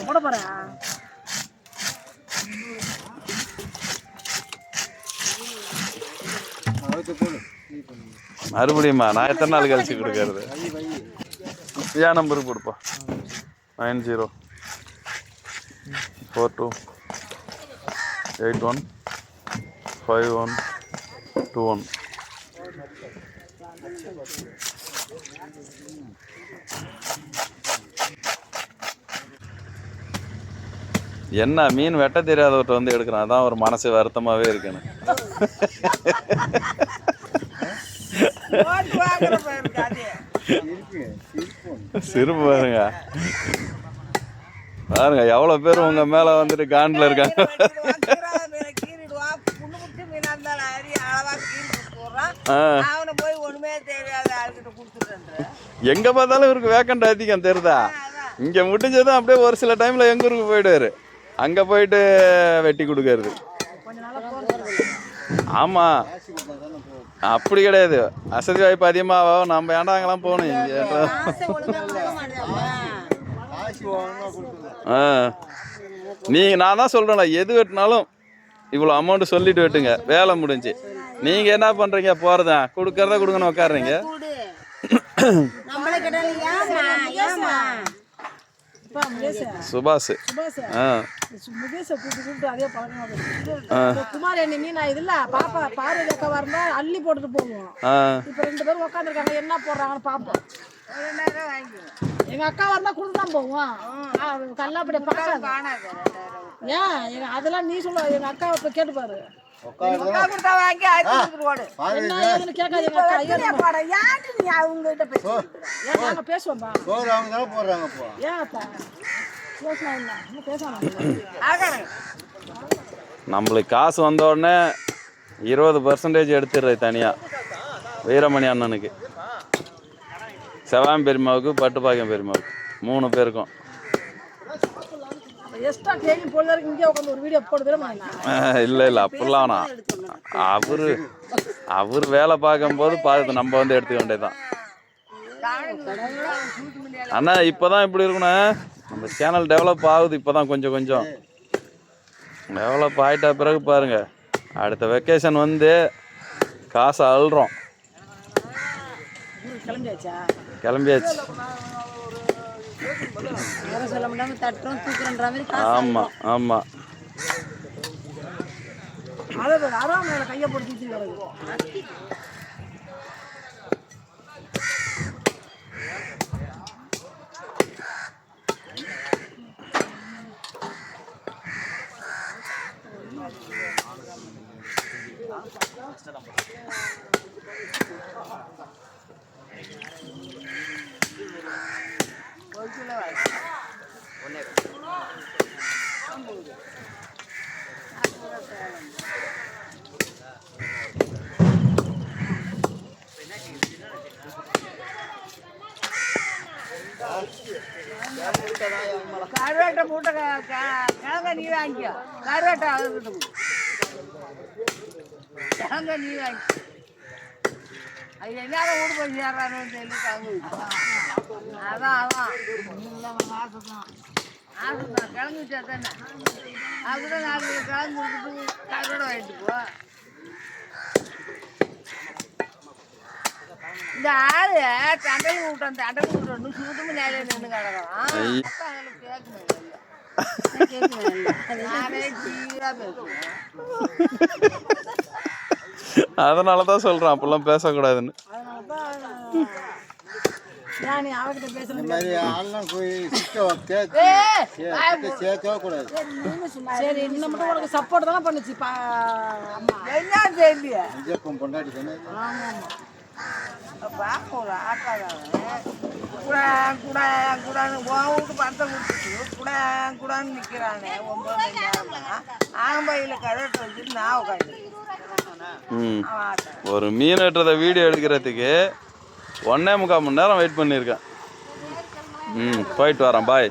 போட போறேன். மறுபடியுமா நான் எத்தனை நாள் கழிச்சு கொடுக்கறது? ஏன் நம்பருக்கு கொடுப்பா 9042815121. என்ன மீன் வெட்ட தெரியாதவர்கிட்ட வந்து எடுக்கிறான், அதான் ஒரு மனசு வருத்தமாவே இருக்குன்னு. சிரிப்பு பாருங்க, பாருங்க எவ்வளவு பேர் உங்க மேல வந்துட்டு காண்டில் இருக்காங்க. எங்க பார்த்தாலும் இவருக்கு வேக்கண்ட் அதிகம் தெரியுதா? இங்க முடிஞ்சதும் அப்படியே ஒரு சில டைம்ல எங்க ஊருக்கு போயிடுவாரு, அங்க போயிட்டு வெட்டி கொடுக்கறது. ஆமா அப்படி கிடையாது, வசதி வாய்ப்பு அதிகமாகும், நம்ம ஏண்டாங்கலாம் போகணும். நான் தான் சொல்றேன்ல, எது வெட்டினாலும் இவ்வளோ அமௌண்ட் சொல்லிட்டு வெட்டுங்க, வேலை முடிஞ்சு. நீங்க என்ன பண்றீங்க, போறதா கொடுக்கறத கொடுங்கன்னு உட்காடுறீங்க. சுபாஷ் குமார் என்ன மீன் இதுல பாப்பா பார்வதி அக்கா வரந்தா அள்ளி போட்டுட்டு போவோம். இப்ப 2 பேரும் உட்காந்துருக்காங்க, என்ன போடுறாங்கன்னு பாப்போம். எங்க அக்கா வரந்தா கொடுத்துதான் போவோம். கல்லாப்படிய பார்க்காது. ஏன் அதெல்லாம் நீ சொல்ல, எங்க அக்கா இப்ப கேட்டுப்பாரு. நம்மளுக்கு காசு வந்த உடனே 20% எடுத்துடுறது தனியா. வீரமணி அண்ணனுக்கு, செவாம் பெருமாவுக்கு, பட்டுப்பாக்கம் பெருமாவுக்கு 3 பேருக்கும். இல்ல இல்ல அப்படிலாம் அவரு வேலை பார்க்கும் போது பார்த்து நம்ம வந்து எடுத்துக்க வேண்டியதுதான். அண்ணா இப்பதான் இப்படி இருக்கணும், நம்ம சேனல் டெவலப் ஆகுது இப்பதான் கொஞ்சம் கொஞ்சம். டெவலப் ஆயிட்ட பிறகு பாருங்க, அடுத்த வெக்கேஷன் வந்து காசை அள்ளுறோம். கிளம்பியாச்சு. ஆமா ஆமா கைய போட்டு கருவேட்டை மூட்டை கிழங்க நீ வாங்கிக்கோ. கருவேட்டை கிழங்க நீ வாங்கி அது என்ன வீடு போய் சேர்றான்னு சொல்லி அதான் ஆசைதான் கிழங்கு வச்சா தானே. அதுதான் 4 கிழங்கு கொடுத்துட்டு கருவேட்டை வாங்கிட்டு போ. இந்த ஆளு தண்டல் விட்டோம், தண்டல் விட்டோம் சுத்தமும் நேரில் நின்று கிடக்கலாம். நானே ஜீவா பேசுவேன். அதனாலதான் சொல்றேன் அப்பெல்லாம் பேசக்கூடாதுன்னு. சரி இன்னும் மட்டும் உனக்கு சப்போர்ட் தானே பண்ணுச்சு. என்ன தெரியல பார்க்கல ஆட்டாதான் கூடான்னு வீட்டு பணத்தை கொடுத்துட்டு கூடான்னு நிற்கிறானே 9 மணி நேரமா ஆம்பையில் கருவேட்டை வச்சுட்டு நான் உட்காந்து. ஒரு மீன் வெட்டுறத வீடியோ எடுக்கிறதுக்கு 1.25 மணி நேரம் வெயிட் பண்ணியிருக்கேன். போயிட்டு வரேன், பாய்.